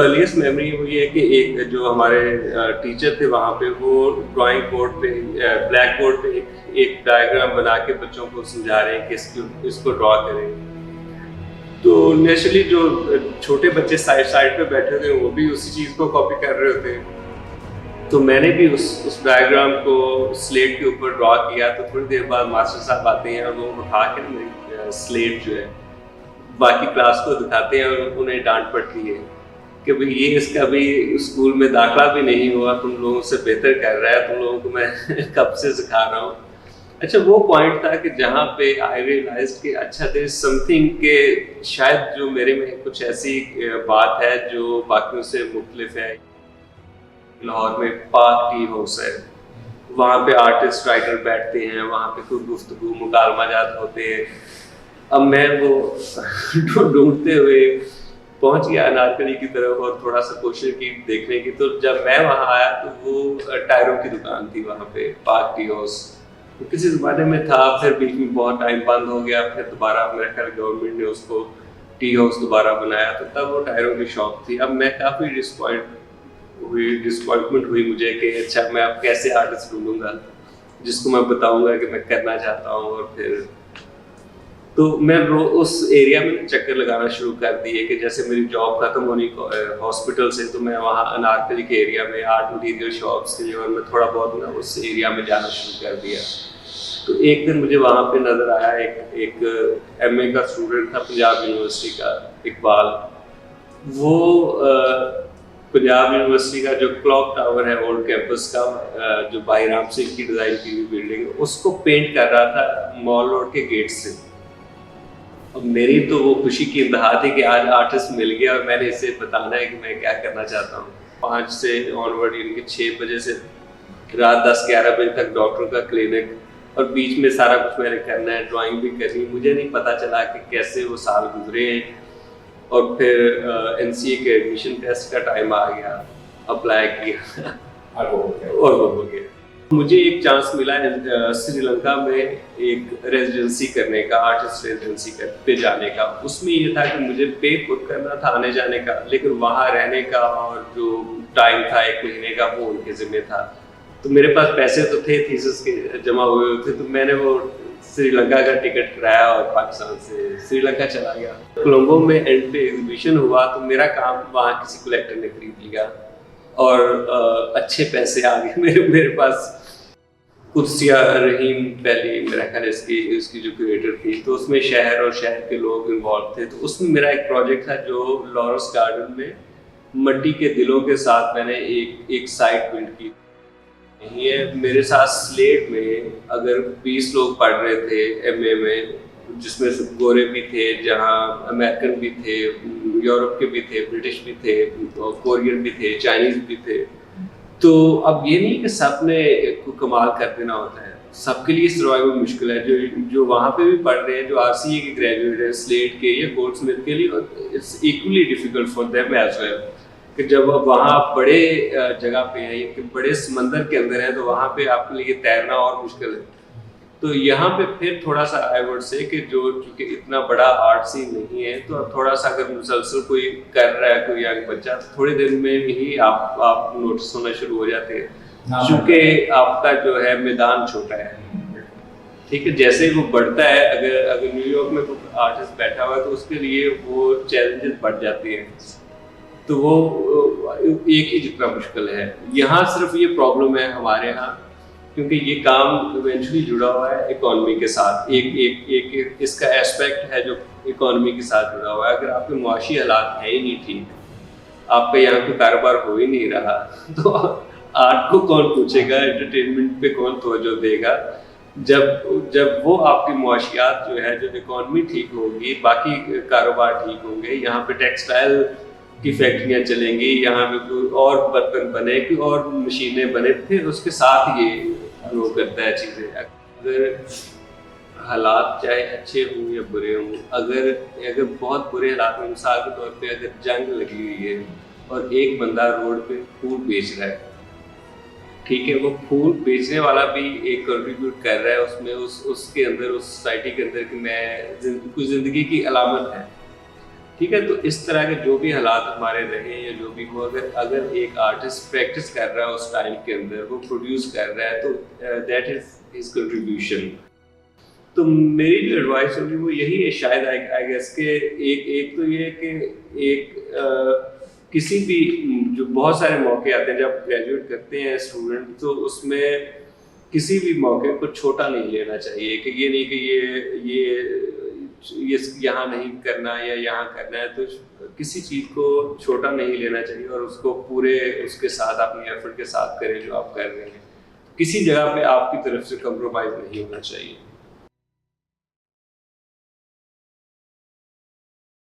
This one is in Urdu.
ارلیسٹ میموری وہ یہ ہے کہ ایک جو ہمارے ٹیچر تھے وہاں پہ وہ ڈرائنگ بورڈ پہ بلیک بورڈ پہ ایک ڈائیگرام بنا کے بچوں کو سمجھا رہے ہیں کہ اس کو ڈرا کریں. تو نیچرلی جو چھوٹے بچے سائڈ پہ بیٹھے تھے وہ بھی اسی چیز کو کاپی کر رہے ہوتے ہیں. تو میں نے بھی اس ڈائیگرام کو سلیٹ کے اوپر ڈرا کیا. تو تھوڑی دیر بعد ماسٹر صاحب آتے ہیں اور وہ اٹھا کے میری سلیٹ جو ہے باقی کلاس کو دکھاتے ہیں اور انہیں ڈانٹ پڑتی ہے کہ بھائی یہ اس کا بھی اسکول میں داخلہ بھی نہیں ہوا, تم لوگوں سے بہتر کر رہا ہے, تم لوگوں کو میں کب سے سکھا رہا ہوں. اچھا وہ پوائنٹ تھا کہ جہاں پہ آئی ریئلائز کہ اچھا دیر از سم تھنگ کہ شاید جو میرے میں کچھ ایسی بات ہے جو باقیوں سے مختلف ہے. لاہور میں پاک ٹی ہاؤس ہے, وہاں پہ آرٹسٹ رائٹر بیٹھتے ہیں, وہاں پہ کوئی گفتگو مکالمہ جات ہوتے ہیں. اب میں وہ ڈھونڈتے ہوئے پہنچ گیا انارکلی کی طرف اور تھوڑا سا کوشش کی دیکھنے کی. تو جب میں وہاں آیا تو وہ ٹائروں کی دکان تھی وہاں پہ, پاک ٹی ہاؤس کسی زمانے میں تھا, پھر بیچ میں بہت ٹائم بند ہو گیا, پھر دوبارہ میرے خیال گورنمنٹ نے اس کو ٹی ہاؤس دوبارہ بنایا. تو تب وہ ٹائروں کی شاپ تھی. اب میں کافی ڈسپوائنٹمنٹ ہوئی مجھے کہ اچھا میں اب کیسے آرٹسٹ ڈھونڈوں گا جس کو میں بتاؤں گا کہ میں کرنا چاہتا ہوں. اور پھر تو میں اس ایریا میں چکر لگانا شروع کر دیے کہ جیسے میری جاب ختم ہونی ہاسپٹل سے, تو میں وہاں انارکلی کے ایریا میں آرٹ مٹیریل شاپس تھی اور میں تھوڑا بہت نا اس ایریا میں جانا شروع کر دیا. تو ایک دن مجھے وہاں پہ نظر آیا ایک ایم اے کا اسٹوڈنٹ تھا پنجاب یونیورسٹی کا, اقبال. وہ پنجاب یونیورسٹی کا جو کلاک ٹاور ہے اولڈ کیمپس کا, جو بھائی رام سنگھ کی ڈیزائن کی ہوئی بلڈنگ, اس کو پینٹ کر رہا تھا مال روڈ کے گیٹ سے. اب میری تو وہ خوشی کی انتہا تھی کہ آج آرٹسٹ مل گیا اور میں نے اسے بتانا ہے کہ میں کیا کرنا چاہتا ہوں. 5 سے آن ورڈ یعنی کہ 6 بجے سے رات 10-11 بجے تک ڈاکٹر کا کلینک, اور بیچ میں سارا کچھ میں نے کرنا ہے, ڈرائنگ بھی کرنی. مجھے نہیں پتا چلا کہ کیسے وہ سال گزرے ہیں. اور پھر NCA کے ایڈمیشن ٹیسٹ کا ٹائم آ گیا, اپلائی کیا اور وہ ہو گیا. مجھے ایک چانس ملا سری لنکا میں ایک ریزیڈنسی کرنے کا, آرٹسٹ ریزیڈنسی پہ جانے کا. اس میں یہ تھا کہ مجھے پے خود کرنا تھا آنے جانے کا, لیکن وہاں رہنے کا اور جو ٹائم تھا 1 مہینے کا وہ ان کے ذمہ تھا. تو میرے پاس پیسے تو تھے تھیسس کے جمع ہوئے ہوئے تھے, تو میں نے وہ سری لنکا کا ٹکٹ کرایا اور پاکستان سے سری لنکا چلا گیا. کولمبو میں اینڈ پہ ایگزیبیشن ہوا تو میرا کام وہاں کسی کلیکٹر نے خرید لیا اور اچھے پیسے آ گئے میرے پاس. قدسیہ رحیم پہلی میرا خیال اس کی جو کریٹر تھی, تو اس میں شہر اور شہر کے لوگ انوالو تھے. تو اس میں میرا ایک پروجیکٹ تھا جو لارس گارڈن میں مٹی کے دلوں کے ساتھ میں نے ایک سائٹ بلڈ کی. میرے ساتھ سلیٹ میں اگر 20 لوگ پڑھ رہے تھے MA میں, جس میں سے گورے بھی تھے, جہاں امریکن بھی تھے, یورپ کے بھی تھے, برٹش بھی تھے, کورین بھی تھے, چائنیز بھی تھے. تو اب یہ نہیں کہ سب نے کمال کر دینا ہوتا ہے, سب کے لیے سروائیول مشکل ہے. جو وہاں پہ بھی پڑھ رہے ہیں, جو RCA کے گریجویٹ ہیں, سلیٹ کے یا گولڈ سمتھ کے لیے, it's equally difficult for them as well. کہ جب وہاں بڑے جگہ پہ ہیں کہ بڑے سمندر کے اندر ہیں, تو وہاں پہ آپ کے لیے تیرنا اور مشکل ہے. تو یہاں پہ پھر تھوڑا سا آئی وڈ سے کہ جو چونکہ اتنا بڑا آرٹ سین نہیں ہے, تو تھوڑا سا اگر مسلسل کوئی کر رہا ہے کوئی ینگ بچہ, تو تھوڑے دن میں ہی آپ نوٹس ہونا شروع ہو جاتے ہیں, چونکہ آپ کا جو ہے میدان چھوٹا ہے. ٹھیک ہے, جیسے وہ بڑھتا ہے, اگر نیو یارک میں کوئی آرٹسٹ بیٹھا ہوا ہے تو اس کے لیے وہ چیلنجز بڑھ جاتے ہیں, تو وہ ایک ہی جتنا مشکل ہے. یہاں صرف یہ پرابلم ہے ہمارے یہاں, کیونکہ یہ کام ایونچولی جڑا ہوا ہے اکانومی کے ساتھ. ایک اس کا ایسپیکٹ ہے جو اکانومی کے ساتھ جڑا ہوا ہے. اگر آپ کے معاشی حالات ہیں ہی نہیں ٹھیک, آپ کا یہاں کوئی کاروبار ہو ہی نہیں رہا, تو آرٹ کو کون پوچھے گا, انٹرٹینمنٹ پہ کون توجہ دے گا. جب وہ آپ کی معاشیات جو ہے, جو اکانومی ٹھیک ہوگی, باقی کاروبار ٹھیک ہوں گے, یہاں پہ ٹیکسٹائل کی فیکٹریاں چلیں گی, یہاں پہ کوئی اور برتن بنے, کوئی اور مشینیں بنے, پھر اس کے ساتھ یہ گرو کرتا ہے چیزیں. اگر حالات چاہے اچھے ہوں یا برے ہوں, اگر بہت برے حالات میں, مثال کے طور پہ اگر جنگ لگی ہوئی ہے اور ایک بندہ روڈ پہ پھول بیچ رہا ہے, ٹھیک ہے, وہ پھول بیچنے والا بھی ایک کنٹریبیوٹ کر رہا ہے اس میں, اس کے اندر, اس سوسائٹی کے اندر کہ میں کوئی زندگی کی علامت ہے. ٹھیک ہے. تو اس طرح کے جو بھی حالات ہمارے رہے یا جو بھی ہو, اگر ایک آرٹسٹ پریکٹس کر رہا ہے اس ٹائم کے اندر, وہ پروڈیوس کر رہا ہے, تو دیٹ از ہز کنٹریبیوشن. تو میری جو ایڈوائس ہوگی وہ یہی ہے شاید آئی گیس کہ ایک تو یہ کہ ایک کسی بھی جو بہت سارے موقع آتے ہیں جب گریجویٹ کرتے ہیں اسٹوڈنٹ, تو اس میں کسی بھی موقع کو چھوٹا نہیں لینا چاہیے کہ یہ نہیں کہ یہ یہاں نہیں کرنا یا یہاں کرنا ہے. تو کسی چیز کو چھوٹا نہیں لینا چاہیے اور اس کو پورے اس کے ساتھ اپنی ایفرٹ کے ساتھ کریں جو آپ کر رہے ہیں. کسی جگہ پہ آپ کی طرف سے کمپرومائز نہیں ہونا چاہیے.